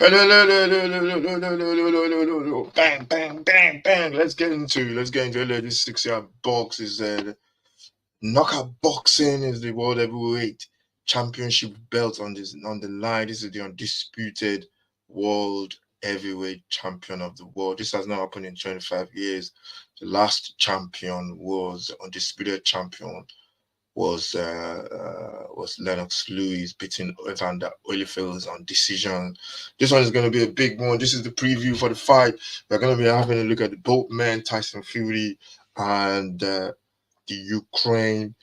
Bang, bang, bang, bang. Let's get into this 6 yard box. Is knockout boxing is the world heavyweight championship belt on the line. This is the undisputed world heavyweight champion of the world. This has not happened in 25 years. The last champion was undisputed champion was Lennox Lewis beating Evander Holyfield on decision. This one is going to be a big one. This is the preview for the fight. We're going to be having a look at both men, Tyson Fury and the Ukraine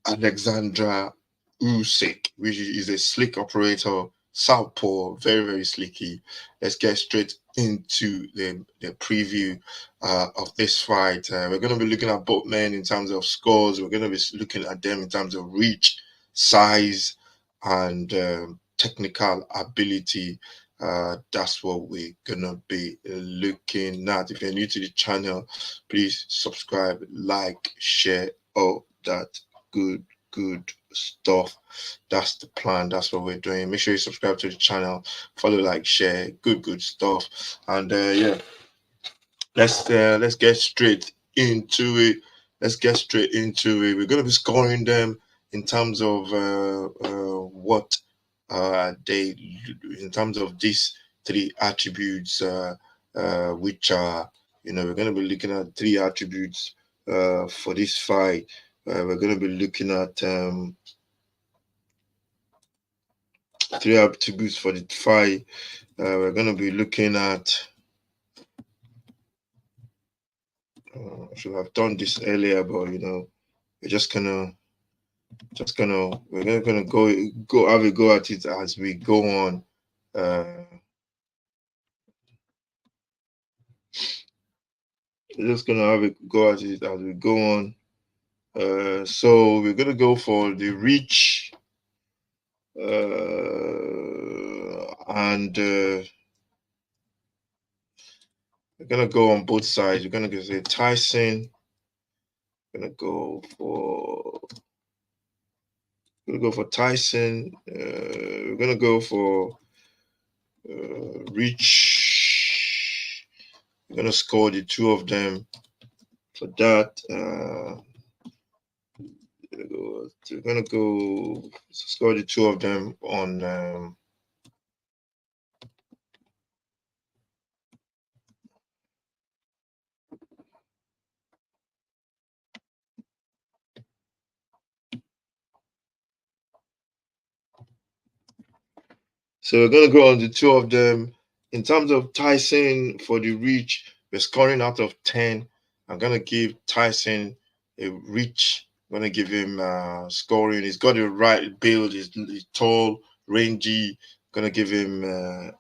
Alexandra Usyk, which is a slick operator, southpaw, very, very slicky. Let's get straight into the preview of this fight. We're going to be looking at both men in terms of scores. We're going to be looking at them in terms of reach, size, and technical ability. That's what we're gonna be looking at. If you're new to the channel, please subscribe, like, share, all that good stuff. That's the plan. That's what we're doing. Make sure you subscribe to the channel, follow, like, share, good stuff. And yeah, let's get straight into it. Let's get straight into it. We're gonna be scoring them in terms of what they, in terms of these three attributes, which are, we're gonna be looking at three attributes for this fight. We're going to be looking at three attributes for the fight. We're going to be looking at. I should have done this earlier, but we're just gonna we're gonna go have a go at it as we go on. We're just gonna have a go at it as we go on. So we're gonna go for the reach and we're gonna go on both sides. We're gonna say Tyson. We're gonna go for Tyson. We're gonna go for reach. We're gonna score the two of them. For that, we're gonna go score the two of them on. So we're gonna go on the two of them. In terms of Tyson for the reach, we're scoring out of 10. I'm gonna give Tyson a reach. I'm gonna give him scoring. He's got the right build. He's tall, rangy. Gonna give him.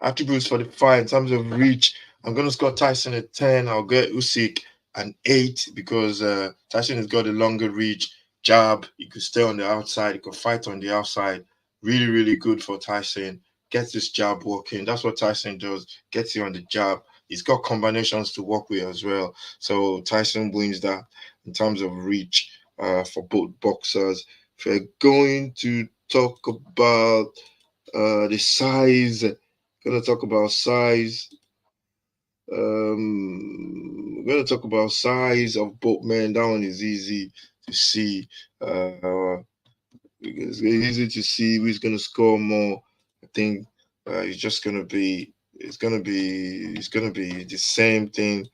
Attributes for the fight in terms of reach. I'm going to score Tyson a 10. I'll get Usyk an 8 because Tyson has got a longer reach, jab. He could stay on the outside. He could fight on the outside. Really, really good for Tyson. Gets this jab working. That's what Tyson does. Gets you on the jab. He's got combinations to work with as well. So Tyson wins that in terms of reach for both boxers. If we're going to talk about the size, gonna talk about size. We're gonna talk about size of both men. That one is easy to see. It's easy to see who's gonna score more. I think it's just gonna be. It's gonna be the same thing.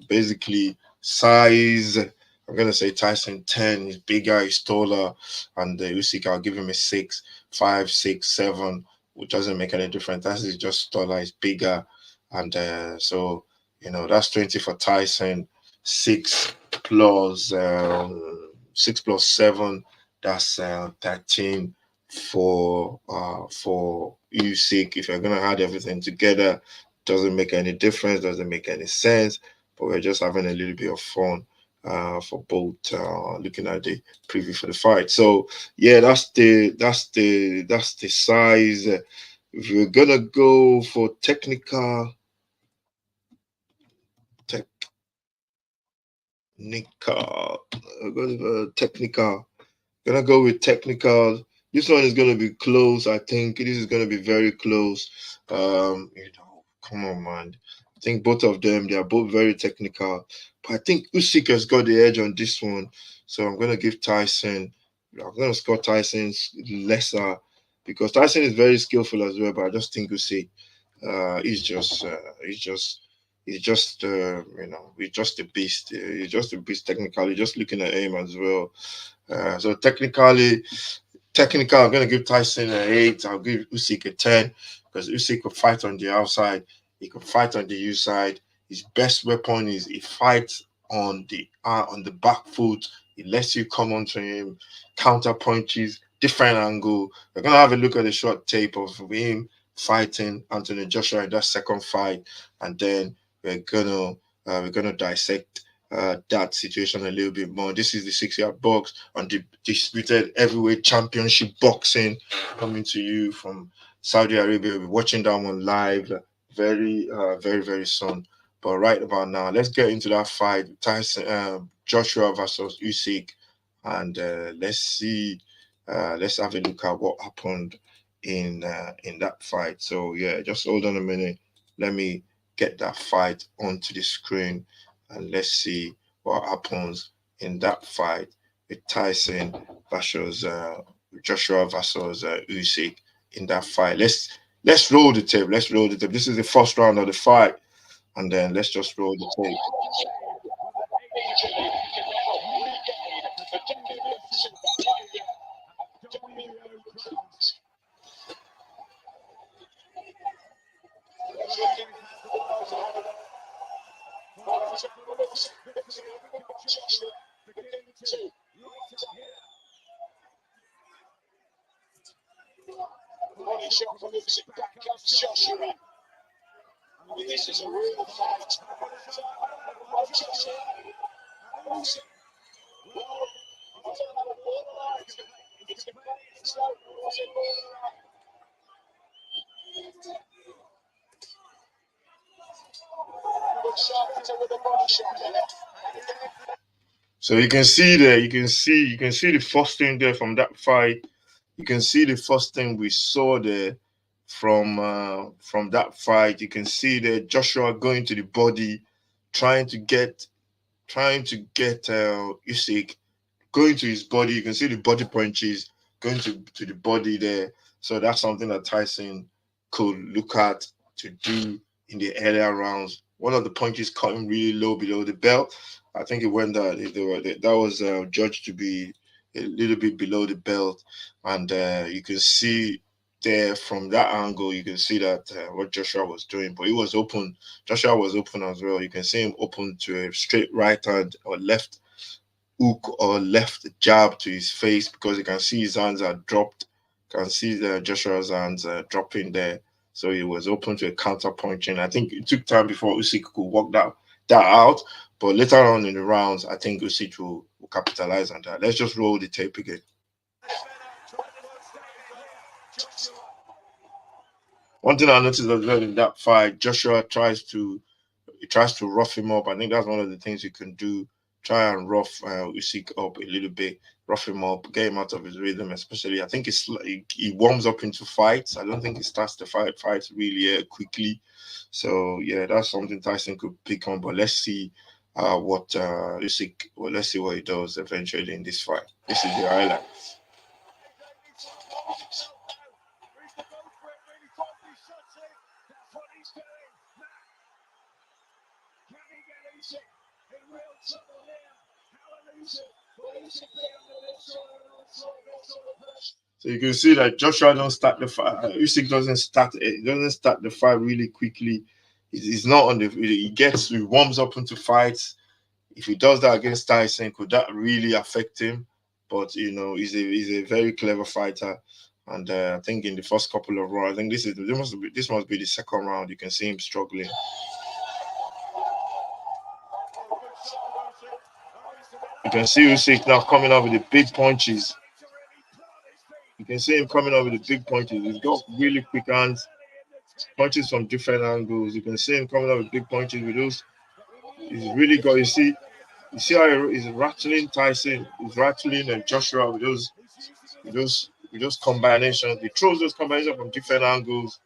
Basically, size. I'm gonna say Tyson 10. He's bigger, he's taller, and Usyk, I'll give him a 6, 5, 6, 7, which doesn't make any difference. That's just taller, he's bigger, and so that's 20 for Tyson. 6 plus 7, that's 13 for Usyk. If you're gonna add everything together, doesn't make any difference, doesn't make any sense. But we're just having a little bit of fun for both. Looking at the preview for the fight. So yeah, that's the size. If we're gonna go for technical. Gonna go with technical. This one is gonna be close. I think this is gonna be very close. Come on, man. I think both of them, they are both very technical. But I think Usyk has got the edge on this one. So I'm gonna give Tyson. I'm gonna score Tyson's lesser because Tyson is very skillful as well. But I just think Usyk, he's just he's just a beast. He's just a beast technically. Just looking at him as well. So technical, I'm gonna give Tyson an 8. I'll give Usyk a 10 because Usyk could fight on the outside. He could fight on the U side. His best weapon is he fights on the back foot. He lets you come onto him, counter punches, different angle. We're gonna have a look at the short tape of him fighting Anthony Joshua in that second fight, and then we're gonna dissect that situation a little bit more. This is the 6 yard box on the disputed heavyweight championship boxing coming to you from Saudi Arabia. We'll be watching that one live very, very soon. But right about now, let's get into that fight. Tyson, Joshua versus Usyk, and let's have a look at what happened in that fight. So yeah, just hold on a minute. Let me get that fight onto the screen and let's see what happens in that fight with Tyson versus Joshua versus Usyk in that fight. Let's roll the tape. Let's roll the tape. This is the first round of the fight, and then let's just roll the tape. So you can see there, you can see the first thing there from that fight. You can see the first thing we saw there from that fight. You can see there Joshua going to the body, trying to get Usyk going to his body. You can see the body punches going to the body there. So that's something that Tyson could look at to do in the earlier rounds. One of the punches caught him really low below the belt. I think it went that was judged to be a little bit below the belt, and you can see there from that angle, you can see that what Joshua was doing, but he was open. Joshua was open as well. You can see him open to a straight right hand or left hook or left jab to his face because you can see his hands are dropped. You can see Joshua's hands dropping there. So he was open to a counter punching. I think it took time before Usyk could work that out. But later on in the rounds, I think Usyk will capitalize on that. Let's just roll the tape again. One thing I noticed as well in that fight, Joshua tries to rough him up. I think that's one of the things you can do. Try and rough Usyk up a little bit, rough him up, get him out of his rhythm. Especially, I think he warms up into fights. I don't think he starts the fights really quickly. So yeah, that's something Tyson could pick on. But let's see what Usyk. Well, let's see what he does eventually in this fight. This is the highlight. So you can see that Joshua don't start the fight. Usyk doesn't start the fight really quickly. He's not on the. He warms up into fights. If he does that against Tyson, could that really affect him? But he's a very clever fighter, and I think in the first couple of rounds, I think this must be the second round. You can see him struggling. You can see Usyk now coming up with the big punches. You can see him coming up with the big punches. He's got really quick hands, punches from different angles. You can see him coming up with big punches with those. He's really got. You see how he's rattling Tyson. He's rattling and Joshua with those combinations. He throws those combinations from different angles.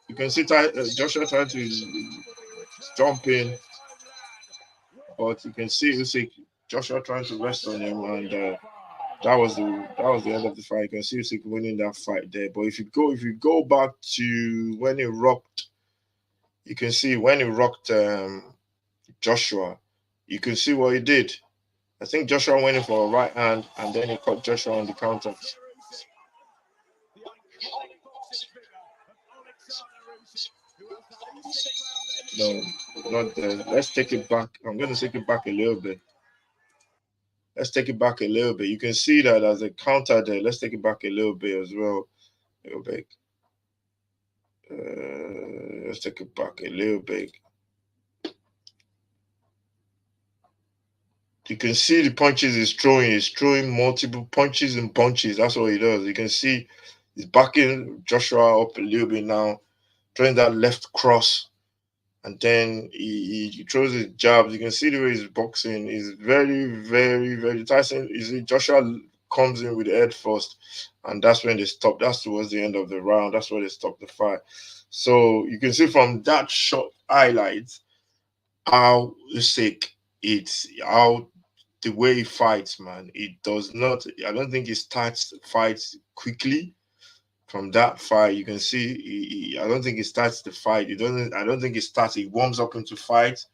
You can see Joshua trying to jump in, but you can see Usyk, Joshua trying to rest on him, and that was the end of the fight. You can see Usyk winning that fight there. But if you go back to when he rocked, you can see when he rocked Joshua, you can see what he did. I think Joshua went in for a right hand, and then he caught Joshua on the counter. No, not there. Let's take it back. I'm going to take it back a little bit. Let's take it back a little bit. You can see that as a counter there. Let's take it back a little bit as well. A little bit. Let's take it back a little bit. You can see the punches he's throwing. He's throwing multiple punches and punches. That's what he does. You can see he's backing Joshua up a little bit now, throwing that left cross. And then he throws his jabs. You can see the way he's boxing. He's very, very, very Tyson. You see, Joshua comes in with the head first, and that's when they stop. That's towards the end of the round. That's where they stop the fight. So you can see from that short highlight how sick it's how the way he fights, man. It does not. I don't think he starts fights quickly. From that fight, you can see. I don't think he starts the fight. He doesn't. I don't think he starts. He warms up into fight.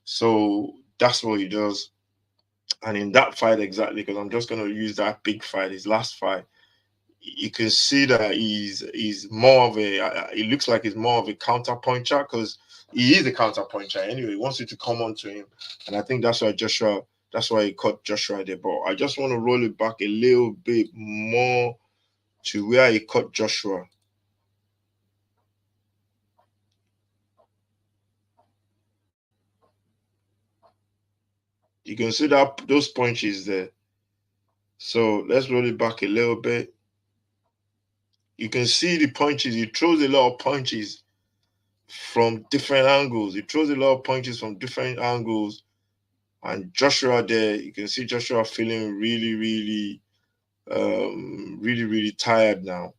So that's what he does. And in that fight exactly, because I'm just gonna use that big fight, his last fight. You can see that he's more of a. It looks like he's more of a counter puncher because he is a counter puncher anyway. He wants you to come on to him, and I think that's why Joshua. That's why he caught Joshua there. But I just want to roll it back a little bit more to where he caught Joshua. You can see that those punches there. So let's roll it back a little bit. You can see the punches. He throws a lot of punches from different angles. He throws a lot of punches from different angles. And Joshua there, you can see Joshua feeling really, really, really, really tired now.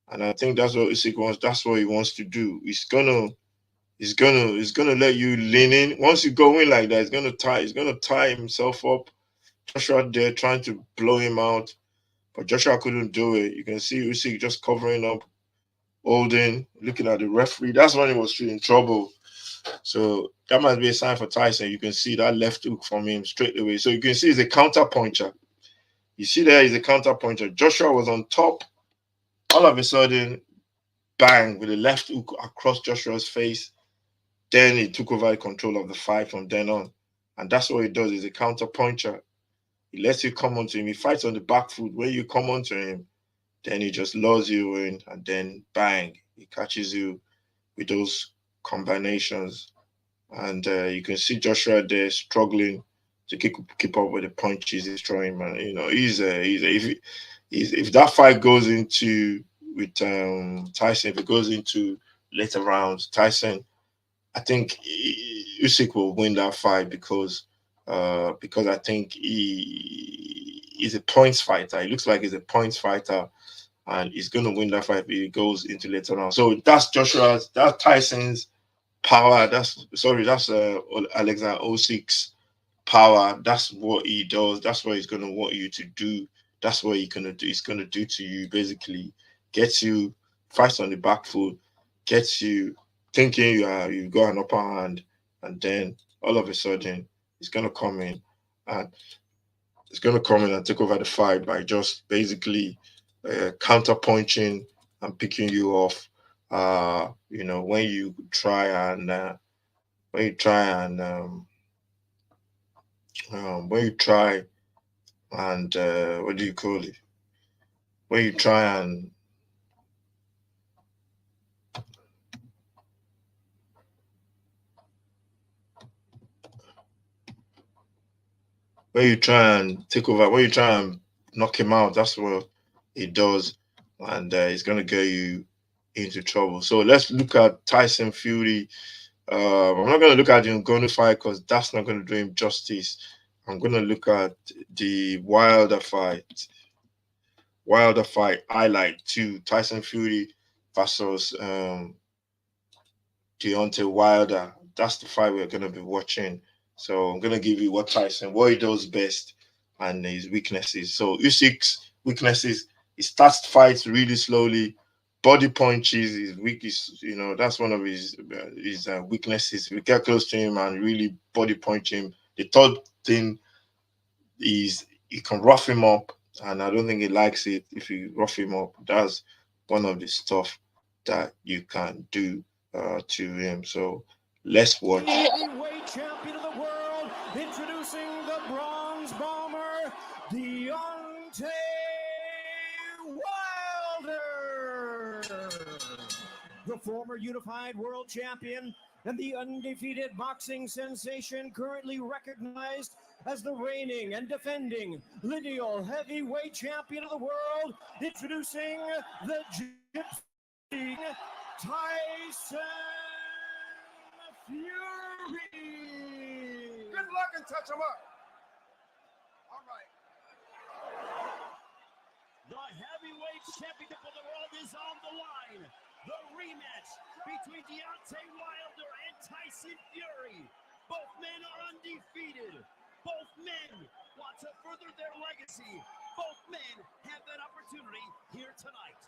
And I think that's what Usyk wants. That's what he wants to do. He's gonna let you lean in. Once you go in like that, he's gonna tie himself up. Joshua there trying to blow him out, but Joshua couldn't do it. You can see Usyk just covering up, holding, looking at the referee. That's when he was in trouble. So that might be a sign for Tyson. You can see that left hook from him straight away. So you can see he's a counter puncher. You see there he's a counter puncher. Joshua was on top. All of a sudden, bang, with a left hook across Joshua's face. Then he took over control of the fight from then on. And that's what he does. He's a counter puncher. He lets you come onto him. He fights on the back foot. When you come onto him, then he just lures you in, and then bang, he catches you with those combinations. And you can see Joshua there struggling to keep up with the punches he's throwing, man. You know, if that fight goes into with Tyson, if it goes into later rounds, Tyson, I think Usyk will win that fight because I think he's a points fighter. He looks like he's a points fighter, and he's going to win that fight if he goes into later round. So that's Tyson's power. That's Alexander Usyk's power. That's what he does. That's what he's going to want you to do. That's what he's going to do. He's going to do to you basically, gets you fights on the back foot, gets you thinking you've got an upper hand, and then all of a sudden he's going to come in and take over the fight by just basically counter punching and picking you off. When you try and when you try and when you try and what do you call it? When you try and when you try and take over, when you try and knock him out, that's what it does, and it's gonna get you into trouble. So let's look at Tyson Fury. I'm not gonna look at the Ngannou fight because that's not gonna do him justice. I'm gonna look at the Wilder fight highlight two: Tyson Fury versus Deontay Wilder. That's the fight we're gonna be watching. So I'm gonna give you what he does best, and his weaknesses. So Usyk's weaknesses: he starts fights really slowly, body punches. His weak is, that's one of his weaknesses. We get close to him and really body punch him. The third thing is you can rough him up, and I don't think he likes it if you rough him up. That's one of the stuff that you can do to him. So let's watch. Heavyweight champion of the world, introducing the bronze bomber, Deontay Wilder. The former unified world champion and the undefeated boxing sensation, currently recognized as the reigning and defending lineal heavyweight champion of the world, introducing the Gypsy, Tyson Fury. Good luck and touch him up. All right. The heavyweight championship of the world is on the line. The rematch between Deontay Wilder and Tyson Fury. Both men are undefeated. Both men want to further their legacy. Both men have that opportunity here tonight.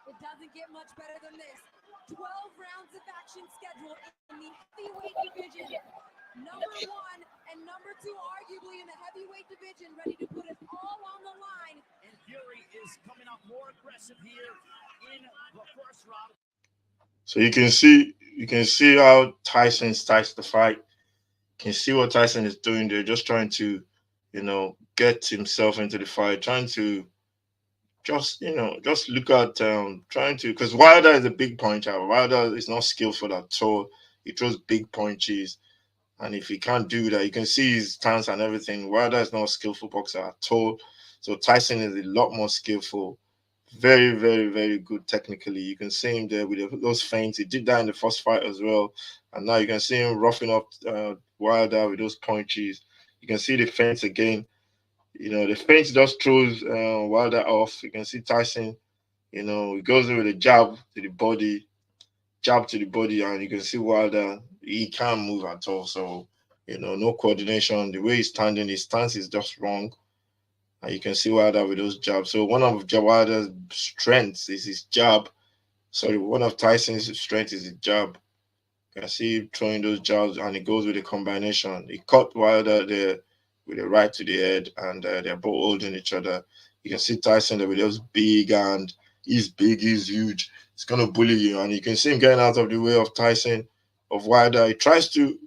It doesn't get much better than this. 12 rounds of action scheduled in the heavyweight division. Number one and number two, arguably in the heavyweight division, ready to put it all on the line. And Fury is coming out more aggressive here in the first round. So you can see how Tyson starts the fight. You can see what Tyson is doing. They're just trying to, get himself into the fight, trying to just look at trying to, because Wilder is a big puncher. Wilder is not skillful at all. He throws big punches, and if he can't do that, you can see his stance and everything. Wilder is not a skillful boxer at all. So Tyson is a lot more skillful. Very, very, very good technically. You can see him there with those feints. He did that in the first fight as well, and now you can see him roughing up Wilder with those punches. You can see the feints again. The feint just throws Wilder off. You can see Tyson. He goes in with a jab to the body, and you can see Wilder. He can't move at all. So no coordination. The way he's standing, his stance is just wrong. And you can see Wilder with those jabs. So one of Wilder's strengths is his jab. Sorry, one of Tyson's strengths is his jab. You can see him throwing those jabs, and he goes with a combination. He caught Wilder there with a right to the head, and they're both holding each other. You can see Tyson there with those big hand. He's big, he's huge. He's gonna bully you, and you can see him getting out of the way of Tyson, of Wilder. He tries to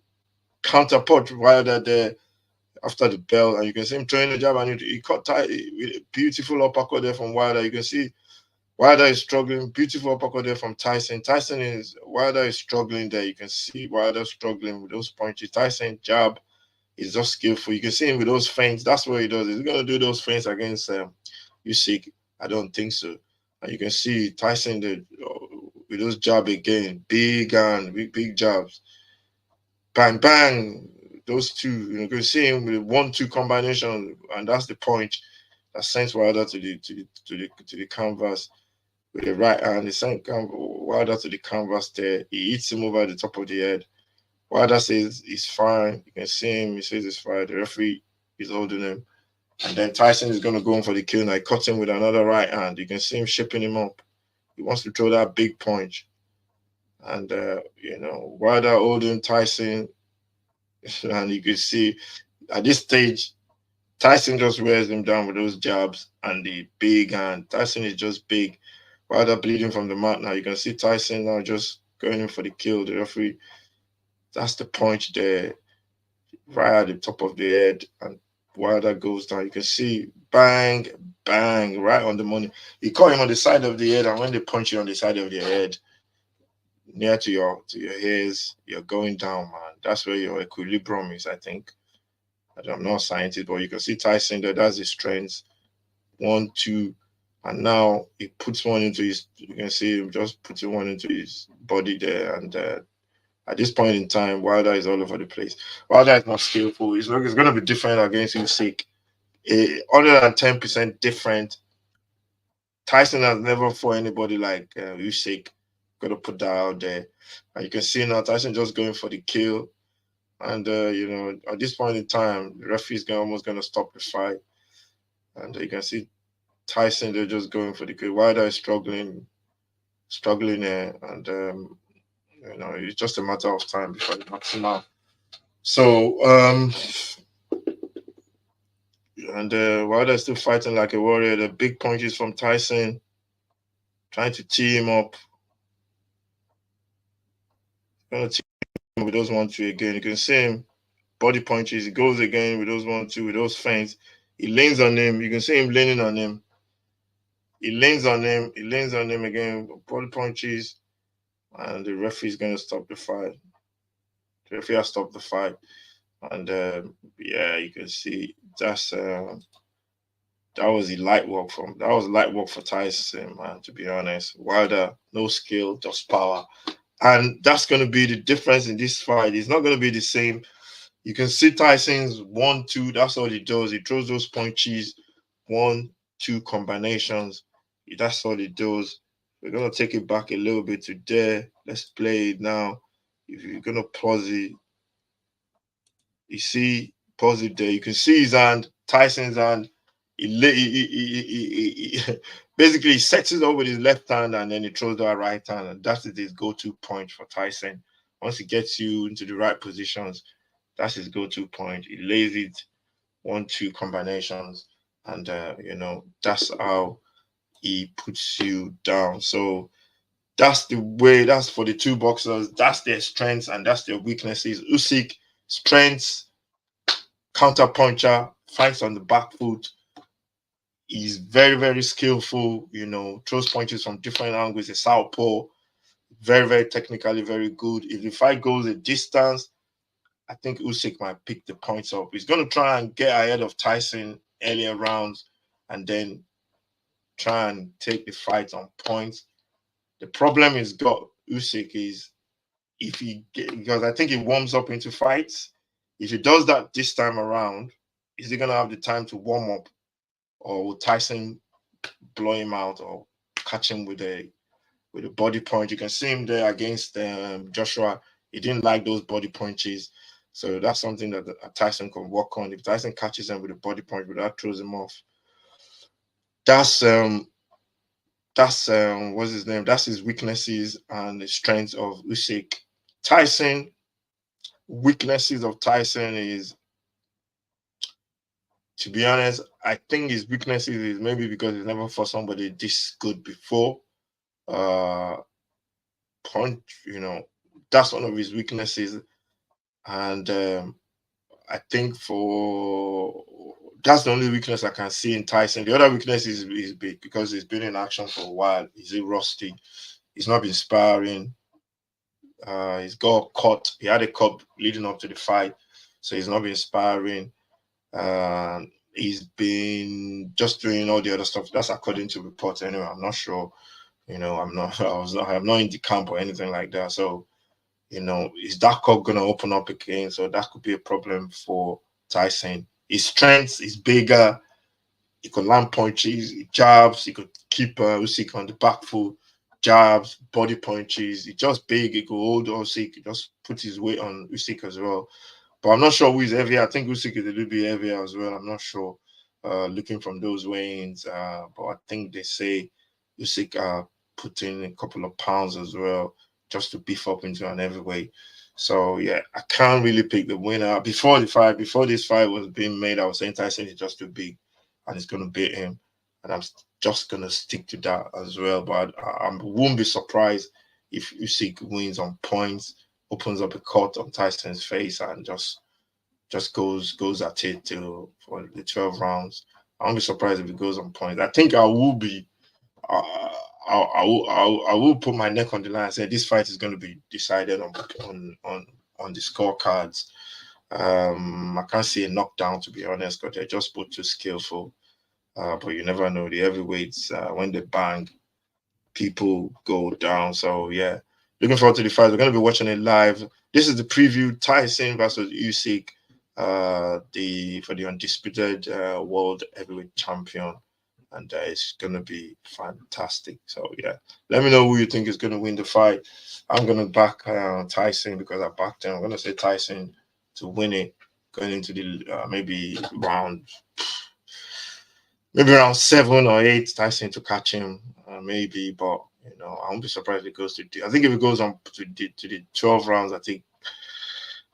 counterpunch Wilder there after the bell, and you can see him throwing the jab, and he caught with a beautiful uppercut there from Wilder. You can see Wilder is struggling. Beautiful uppercut there from Tyson. Wilder is struggling there. You can see Wilder struggling with those punches. Tyson jab is just skillful. You can see him with those feints. That's what he does. He's gonna do those feints against Usyk. I don't think so. And you can see Tyson with those jab again, big and big jabs, bang bang. Those two, you can see him with 1-2 combination, and that's the punch that sends Wilder to the canvas with the right hand. He sent Wilder to the canvas there. He hits him over the top of the head. Wilder says he's fine. You can see him. He says he's fine. The referee is holding him. And then Tyson is going to go in for the kill. Now he cuts him with another right hand. You can see him shaping him up. He wants to throw that big punch. And, Wilder holding Tyson. And you can see at this stage, Tyson just wears him down with those jabs and the big hand. Tyson is just big. Wilder bleeding from the mat now. You can see Tyson now just going in for the kill. The referee, that's the punch there, right at the top of the head. And Wilder goes down. You can see bang, bang, right on the money. You caught him on the side of the head, and when they punch you on the side of the head, near to your ears, you're going down, man. That's where your equilibrium is, I think. I'm not a scientist, but you can see Tyson there. That's his strength. 1, 2, and now he puts one into his. You can see him just putting one into his body there, and at this point in time, Wilder is all over the place. Wilder is not skillful. It's going to be different against Usyk. 110% different. Tyson has never fought anybody like Usyk. Got to put that out there. And you can see now Tyson just going for the kill. And, at this point in time, the referee is almost going to stop the fight. And you can see Tyson, they're just going for the kill. Wilder is struggling there. And, it's just a matter of time before the knocks him out. So, and Wilder still fighting like a warrior. The big punches from Tyson, trying to tee him up. Gonna tee him with those 1-2 again. You can see him, body punches. He goes again with those 1-2, with those feints. He leans on him. You can see him leaning on him. He leans on him. He leans on him again. Body punches, and the referee's gonna stop the fight. The referee has stopped the fight, and you can see that was light work for Tyson, man. To be honest, Wilder, no skill, just power, and that's going to be the difference in this fight. It's not going to be the same. You can see Tyson's 1-2. That's all he does. He throws those punches, 1-2 combinations. That's all he does. We're gonna take it back a little bit to there. Let's play it now. If you're gonna pause it, you see, pause it there. You can see his hand, Tyson's hand. Basically he sets it up with his left hand and then he throws that right hand, and that is his go-to point for Tyson. Once he gets you into the right positions, that's his go-to point. He lays it 1-2 combinations, and that's how he puts you down. So that's the way. That's for the two boxers. That's their strengths and that's their weaknesses. Usyk, strengths, counter puncher, fights on the back foot. He's very, very skillful, throws punches from different angles. A southpaw, very, very technically very good. If the fight goes a distance, I think Usyk might pick the points up. He's going to try and get ahead of Tyson earlier rounds and then try and take the fight on points. The problem he's got, Usyk, is because I think he warms up into fights. If he does that this time around, is he going to have the time to warm up? Or will Tyson blow him out or catch him with a body punch? You can see him there against Joshua. He didn't like those body punches. So that's something that Tyson can work on. If Tyson catches him with a body punch, but that throws him off. That's what's his name? That's his weaknesses and the strengths of Usyk. Tyson, weaknesses of Tyson is, to be honest, I think his weaknesses is maybe because he's never fought somebody this good before. Punch, that's one of his weaknesses. And I think that's the only weakness I can see in Tyson. The other weakness is big because he's been in action for a while. He's rusty. He's not been sparring. He's got cut. He had a cut leading up to the fight, so he's not been sparring. He's been just doing all the other stuff. That's according to reports. Anyway, I'm not sure. I'm not in the camp or anything like that. So, is that cup gonna open up again? So that could be a problem for Tyson. His strengths is bigger. He could land punches, jabs. He could keep Usyk on the back foot. Jabs, body punches. He's just big. He could hold Usyk. He just put his weight on Usyk as well. But I'm not sure who is heavier. I think Usyk is a little bit heavier as well. I'm not sure. Looking from those weigh-ins, but I think they say Usyk put in a couple of pounds as well just to beef up into an heavyweight. So yeah, I can't really pick the winner. Before this fight was being made, I was saying Tyson is just too big and he's gonna beat him. And I'm just gonna stick to that as well. But I won't be surprised if Usyk wins on points, opens up a cut on Tyson's face, and just goes at it for the 12 rounds. I won't be surprised if it goes on points. I think I will be. I will put my neck on the line and say this fight is going to be decided on the scorecards. I can't see a knockdown, to be honest, because they're just both too skillful. But you never know. The heavyweights, when they bang, people go down. So yeah, looking forward to the fight. We're gonna be watching it live. This is the preview: Tyson versus Usyk, the for the undisputed world heavyweight champion, and it's gonna be fantastic. So yeah, let me know who you think is gonna win the fight. I'm gonna back Tyson because I backed him. I'm gonna say Tyson to win it, going into the maybe around 7 or 8. Tyson to catch him, maybe, but I won't be surprised if it goes to. I think if it goes on to the 12 rounds, I think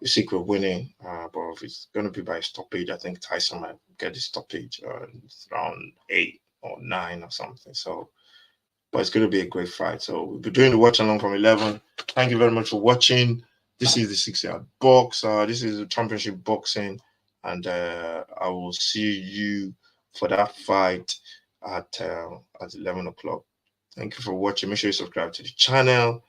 Usyk will winning. But if it's going to be by stoppage, I think Tyson might get the stoppage around 8 or 9 or something. So, but it's going to be a great fight. So we'll be doing the watch along from 11. Thank you very much for watching. This is the 6-yard box. This is the championship boxing, and I will see you for that fight at 11 o'clock. Thank you for watching. Make sure you subscribe to the channel.